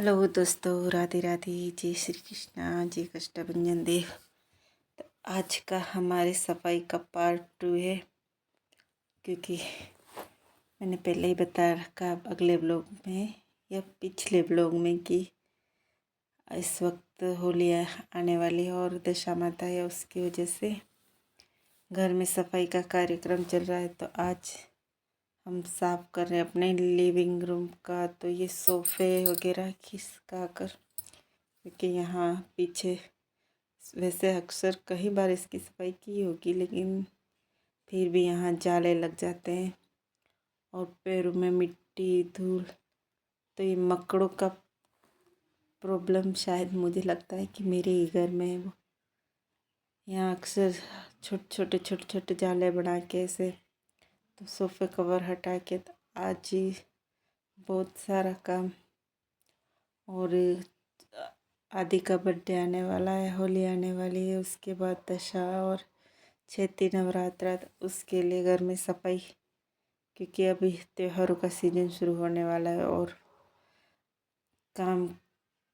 Hello दोस्तों, राधे राधे, जय श्री कृष्णा, जय कष्टभंजन देव। तो आज का हमारे सफाई का पार्ट 2 है, क्योंकि मैंने पहले ही बता रखा अगले ब्लॉग में या पिछले ब्लॉग में कि इस वक्त होली आने वाली है और दशा माता है। उसकी वजह से घर में सफाई का कार्यक्रम चल रहा है। तो आज हम साफ़ कर रहे हैं अपने लिविंग रूम का। तो ये सोफ़े वगैरह खिसका कर, क्योंकि यहाँ पीछे वैसे अक्सर कई बार इसकी सफाई की होगी, लेकिन फिर भी यहाँ जाले लग जाते हैं और पैरों में मिट्टी धूल। तो ये मकड़ों का प्रॉब्लम शायद मुझे लगता है कि मेरे ही घर में है वो। यहाँ अक्सर छोटे छोटे जाले बना के ऐसे तो सोफ़े कवर हटा के। तो आज ही बहुत सारा काम, और आदि का बर्थडे आने वाला है, होली आने वाली है, उसके बाद दशा और चैती नवरात्रा। उसके लिए घर में सफाई, क्योंकि अभी त्योहारों का सीज़न शुरू होने वाला है और काम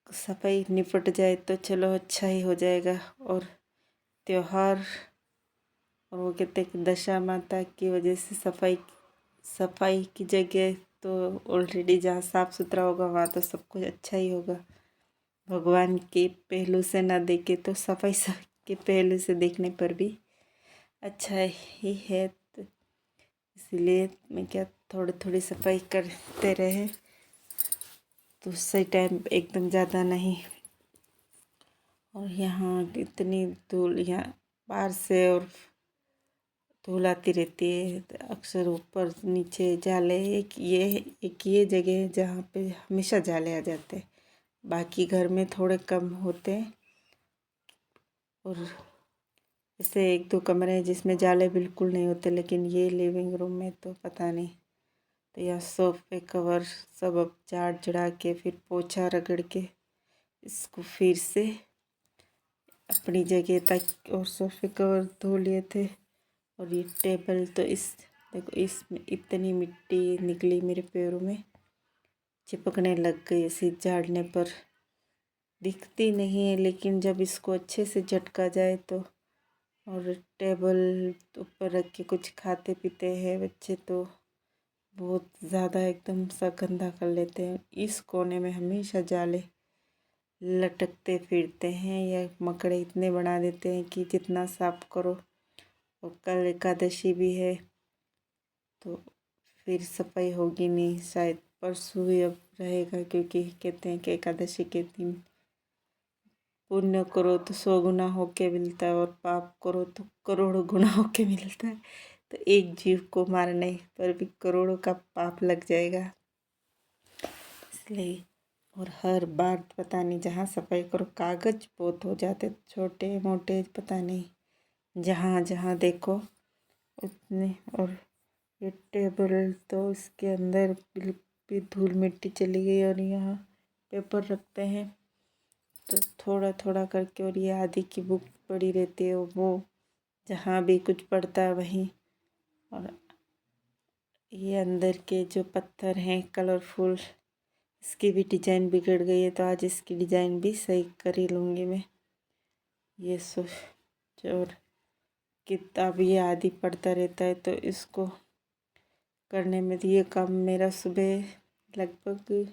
सफाई निपट जाए तो चलो अच्छा ही हो जाएगा। और त्योहार, और वो कहते हैं कि दशा माता की वजह से सफाई की जगह तो ऑलरेडी जहाँ साफ़ सुथरा होगा वहाँ तो सब कुछ अच्छा ही होगा। भगवान के पहलू से ना देखे तो सफाई के पहलू से देखने पर भी अच्छा ही है। तो इसलिए मैं क्या थोड़ी सफाई करते रहे तो सही टाइम एकदम ज़्यादा नहीं। और यहाँ इतनी धूल, यहाँ बाहर से और धूल आती रहती है। तो अक्सर ऊपर नीचे जाले, एक ये जगह है जहाँ पे हमेशा जाले आ जाते हैं। बाकी घर में थोड़े कम होते हैं, और ऐसे एक दो कमरे हैं जिसमें जाले बिल्कुल नहीं होते, लेकिन ये लिविंग रूम में तो पता नहीं। तो यहाँ सोफ़े कवर सब अब झाड़ झुड़ा के फिर पोछा रगड़ के इसको फिर से अपनी जगह तक, और सोफ़े कवर धो लिए थे। और ये टेबल तो देखो, इसमें इतनी मिट्टी निकली मेरे पैरों में, चिपकने लग गई। ऐसे झाड़ने पर दिखती नहीं है, लेकिन जब इसको अच्छे से झटका जाए तो। और टेबल ऊपर रख के कुछ खाते पीते हैं बच्चे तो बहुत ज़्यादा एकदम सा गंदा कर लेते हैं। इस कोने में हमेशा जाले लटकते फिरते हैं, या मकड़े इतने बना देते हैं कि जितना साफ करो। और कल एकादशी भी है तो फिर सफाई होगी नहीं, शायद परसों ही अब रहेगा, क्योंकि कहते हैं कि एकादशी के दिन पुण्य करो तो 100 गुना होके मिलता है, और पाप करो तो करोड़ों गुना होके मिलता है। तो एक जीव को मारने पर भी करोड़ों का पाप लग जाएगा, इसलिए। और हर बार पता नहीं जहाँ सफाई करो कागज बहुत हो जाते, छोटे मोटे, पता नहीं जहाँ जहाँ देखो उतने। और ये टेबल तो इसके अंदर भी धूल मिट्टी चली गई, और यहाँ पेपर रखते हैं तो थोड़ा थोड़ा करके। और ये आदि की बुक पड़ी रहती है, वो जहाँ भी कुछ पड़ता है वहीं। और ये अंदर के जो पत्थर हैं कलरफुल, इसकी भी डिज़ाइन बिगड़ गई है, तो आज इसकी डिज़ाइन भी सही कर ही लूँगी मैं। ये और किताब ये आदि पढ़ता रहता है, तो इसको करने में तो ये काम मेरा सुबह लगभग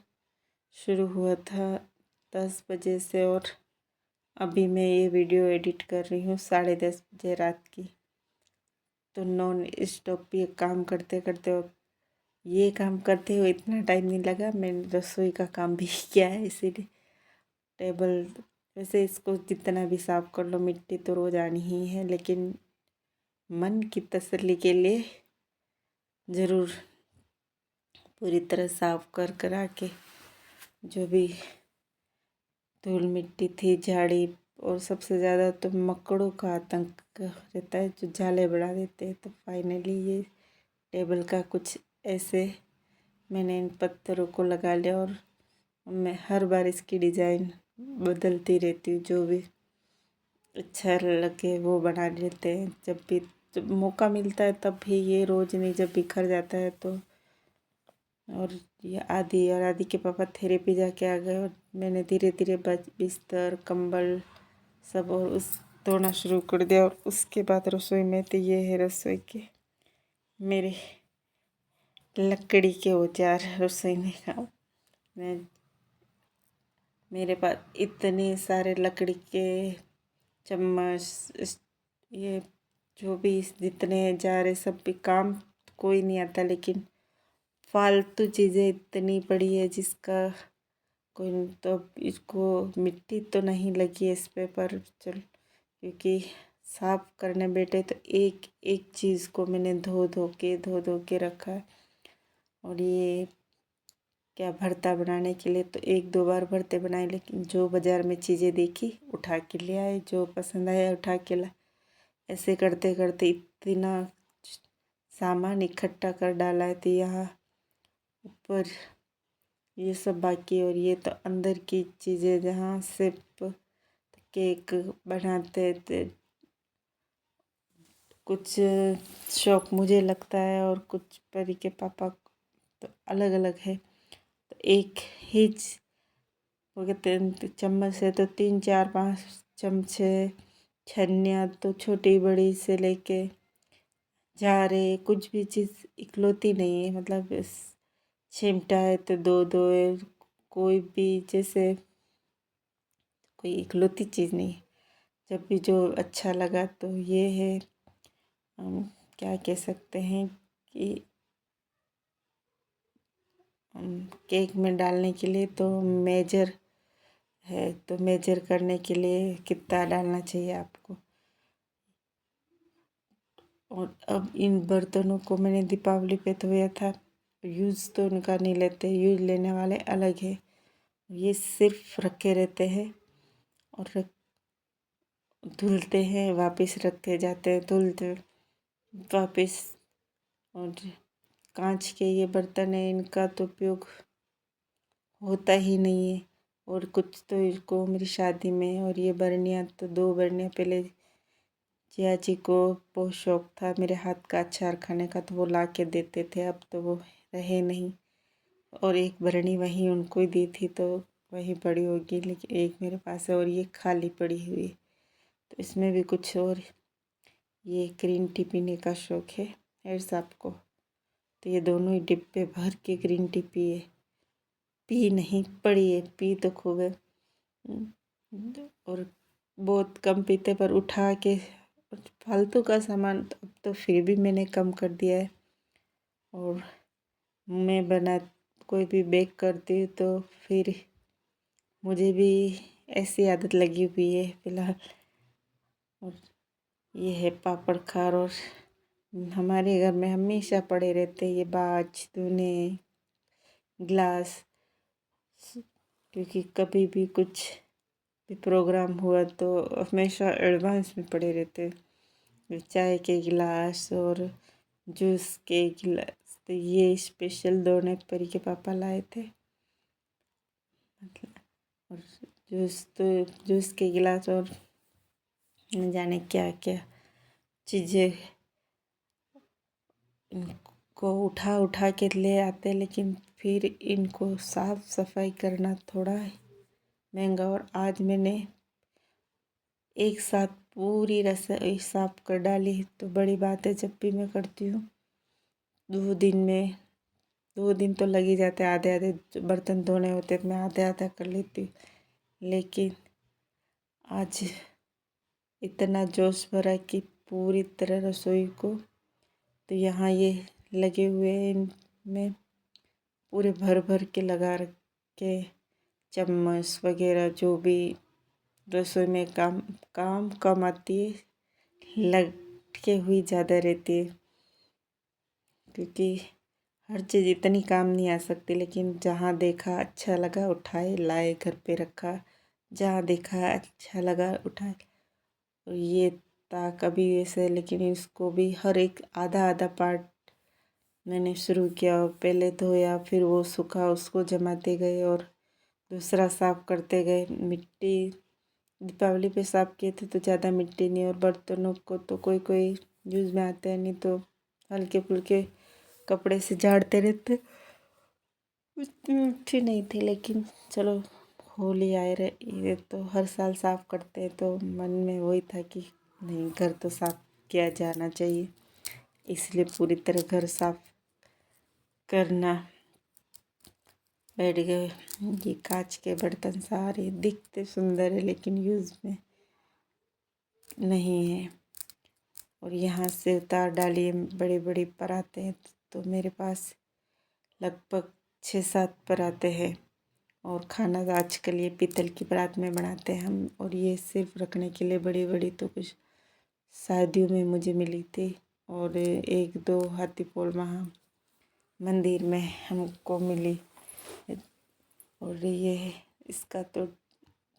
शुरू हुआ था 10 बजे से, और अभी मैं ये वीडियो एडिट कर रही हूँ 10:30 बजे रात की। तो नॉन स्टॉप ये काम करते करते, और ये काम करते हुए इतना टाइम नहीं लगा, मैंने रसोई का काम भी किया है। इसीलिए टेबल, वैसे इसको जितना भी साफ़ कर लो मिट्टी तो रोज़ आनी ही है, लेकिन मन की तसल्ली के लिए ज़रूर पूरी तरह साफ़ कर करा के, जो भी धूल मिट्टी थी झाड़ी। और सबसे ज़्यादा तो मकड़ों का आतंक रहता है जो जाले बढ़ा देते हैं। तो फाइनली ये टेबल का कुछ ऐसे मैंने इन पत्थरों को लगा लिया, और मैं हर बार इसकी डिज़ाइन बदलती रहती हूँ, जो भी अच्छा लगे वो बना लेते हैं। जब मौका मिलता है तब भी, ये रोज़ नहीं, जब बिखर जाता है तो और ये आदि के पापा थेरेपी जाके आ गए और मैंने धीरे धीरे बिस्तर कंबल सब और उस धोना शुरू कर दिया। और उसके बाद रसोई में तो ये है रसोई के मेरे लकड़ी के औजार रसोई में काम। मैं मेरे पास इतने सारे लकड़ी के चम्मच ये जो भी जितने जा रहे सब भी काम कोई नहीं आता, लेकिन फालतू चीज़ें इतनी पड़ी है जिसका कोई तो इसको मिट्टी तो नहीं लगी है इस पे, पर चल क्योंकि साफ करने बैठे तो एक एक चीज़ को मैंने धो धो के रखा है। और ये क्या भरता बनाने के लिए तो एक दो बार भरते बनाए, लेकिन जो बाज़ार में चीज़ें देखी उठा के ले आए, जो पसंद आया उठा के ला। ऐसे करते करते इतना सामान इकट्ठा कर डाला है। तो यहाँ ऊपर ये सब बाकी, और ये तो अंदर की चीज़ें जहाँ से केक बनाते थे। कुछ शौक मुझे लगता है और कुछ परी के पापा तो अलग अलग है। तो एक ही वो कहते हैं चम्मच से तो 3 4 5 चमचे, छन्नियाँ तो छोटी बड़ी से लेके जा रहे। कुछ भी चीज़ इकलौती नहीं है, मतलब चिमटा है तो दो दो है। कोई भी जैसे कोई इकलौती चीज़ नहीं है। जब भी जो अच्छा लगा तो ये है, हम क्या कह सकते हैं कि केक में डालने के लिए तो मेजर है, तो मेजर करने के लिए कितना डालना चाहिए आपको। और अब इन बर्तनों को मैंने दीपावली पे धोया था। यूज़ तो उनका नहीं लेते, यूज़ लेने वाले अलग है। ये सिर्फ रखे रहते हैं और धुलते हैं, वापस रखते जाते हैं, धुलते वापस। और कांच के ये बर्तन है, इनका तो उपयोग होता ही नहीं है। और कुछ तो इसको मेरी शादी में, और ये बर्नियाँ तो 2 बर्नियाँ पहले जिया जी को बहुत शौक था मेरे हाथ का अचार खाने का, तो वो ला के देते थे। अब तो वो रहे नहीं, और एक बरनी वहीं उनको ही दी थी तो वहीं पड़ी होगी, लेकिन एक मेरे पास है और ये खाली पड़ी हुई है। तो इसमें भी कुछ और ये ग्रीन टी पीने का शौक है हेयर साहब को, तो ये दोनों ही डिब्बे भर के ग्रीन टी पिए। पी नहीं पड़ी है, पी तो खूब है। और बहुत कम पीते, पर उठा के फालतू का सामान अब तो फिर भी मैंने कम कर दिया है। और मैं कोई भी बेक करती हूँ तो फिर मुझे भी ऐसी आदत लगी हुई है फ़िलहाल। और ये है पापड़ खार, और हमारे घर में हमेशा पड़े रहते ये बाज धुने गिलास, क्योंकि कभी भी कुछ भी प्रोग्राम हुआ तो हमेशा एडवांस में पड़े रहते। चाय के गिलास और जूस के गिलास, तो ये स्पेशल दोनों परी के पापा लाए थे। मतलब और जूस के गिलास और न जाने क्या क्या चीज़ें इनको उठा उठा के ले आते, लेकिन फिर इनको साफ सफाई करना थोड़ा महंगा। और आज मैंने एक साथ पूरी रसोई साफ कर डाली, तो बड़ी बात है। जब भी मैं करती हूँ 2 दिन तो लग ही जाते हैं। आधे आधे बर्तन धोने होते मैं आधे आधा कर लेती हूँ, लेकिन आज इतना जोश भरा कि पूरी तरह रसोई को, तो यहाँ ये लगे हुए हैं, इनमें पूरे भर भर के लगा रखे चम्मच वगैरह जो भी रसोई में काम कम आती है लटके हुई ज़्यादा रहती है, क्योंकि हर चीज़ इतनी काम नहीं आ सकती। लेकिन जहाँ देखा अच्छा लगा उठाए लाए घर पे रखा, जहाँ देखा अच्छा लगा उठाए। और ये था कभी ऐसे, लेकिन इसको भी हर एक आधा आधा पार्ट मैंने शुरू किया। और पहले धोया, फिर वो सूखा, उसको जमाते गए और दूसरा साफ़ करते गए। मिट्टी दीपावली पे साफ़ किए थे तो ज़्यादा मिट्टी नहीं, और बर्तनों को तो कोई कोई यूज़ में आते हैं, नहीं तो हल्के फुल्के कपड़े से झाड़ते रहते। उठी नहीं थी, लेकिन चलो होली आए रहे, ये तो हर साल साफ़ करते हैं, तो मन में वही था कि नहीं, घर तो साफ़ किया जाना चाहिए, इसलिए पूरी तरह घर साफ़ करना बैठ गए। ये कांच के बर्तन सारे दिखते सुंदर है, लेकिन यूज़ में नहीं है। और यहाँ से उतार डालिए, बड़े बड़े पराते हैं, तो मेरे पास लगभग 6-7 पराते हैं। और खाना आजकल ये पीतल की परात में बनाते हैं हम, और ये सिर्फ रखने के लिए बड़ी बड़ी तो कुछ शादियों में मुझे मिली थी, और 1-2 हाथीपोल वहाँ मंदिर में हमको मिली। और ये इसका तो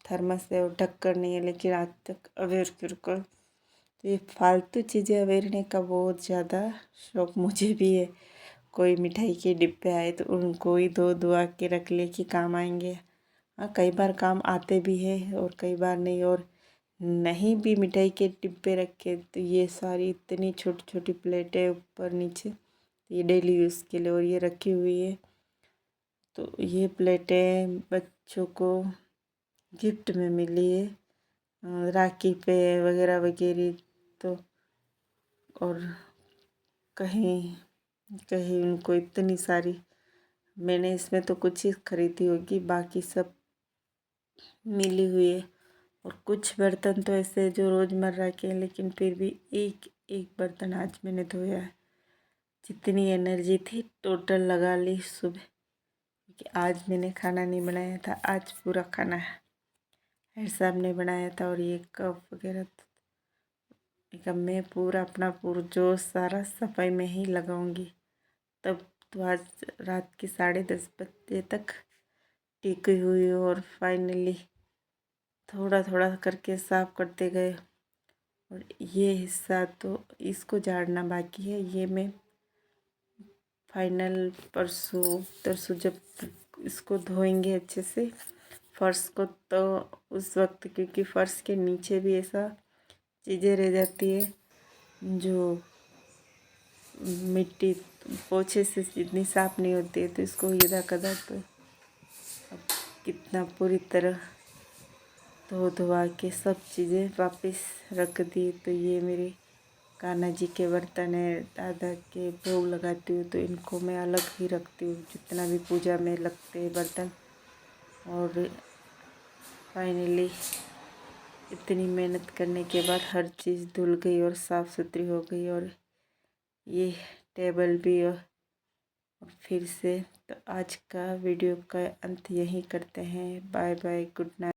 थर्मस है और ढक्कन नहीं है, लेकिन आज तक अवेयर कर तो ये फालतू चीज़ें अवेरने का बहुत ज़्यादा शौक़ मुझे भी है। कोई मिठाई के डिब्बे आए तो उनको ही धो धुआ के रख ले कि काम आएंगे। हाँ, कई बार काम आते भी है और कई बार नहीं। और नहीं भी मिठाई के डिब्बे रखे तो ये सारी इतनी छोटी छोटी प्लेटें ऊपर नीचे, ये डेली यूज़ के लिए और ये रखी हुई है। तो ये प्लेटें बच्चों को गिफ्ट में मिली है राखी पे वगैरह वगैरह। तो और कहीं कहीं उनको इतनी सारी, मैंने इसमें तो कुछ ही खरीदी होगी, बाकी सब मिली हुई है। और कुछ बर्तन तो ऐसे जो रोज़मर्रा के हैं, लेकिन फिर भी एक एक बर्तन आज मैंने धोया है। जितनी एनर्जी थी टोटल लगा ली सुबह, क्योंकि आज मैंने खाना नहीं बनाया था, आज पूरा खाना हेड साहब ने बनाया था। और ये कप वगैरह एक मैं पूरा अपना पुरजोश सारा सफाई में ही लगाऊंगी। तब तो आज रात के 10:30 बजे तक टिकी हुई, और फाइनली थोड़ा थोड़ा करके साफ करते गए। और ये हिस्सा तो इसको झाड़ना बाकी है, ये मैं फाइनल परसों तरसों जब इसको धोएंगे अच्छे से फर्श को, तो उस वक्त, क्योंकि फर्श के नीचे भी ऐसा चीज़ें रह जाती है जो मिट्टी पोछे से इतनी साफ नहीं होती है, तो इसको यदा कदा तो अब कितना पूरी तरह धो धुआ के सब चीज़ें वापस रख दी। तो ये मेरे कान्हा जी के बर्तन है, दादा के भोग लगाती हूँ तो इनको मैं अलग ही रखती हूँ, जितना भी पूजा में लगते हैं बर्तन। और फाइनली इतनी मेहनत करने के बाद हर चीज़ धुल गई और साफ़ सुथरी हो गई। और ये टेबल भी। और फिर से तो आज का वीडियो का अंत यहीं करते हैं। Bye bye, good night.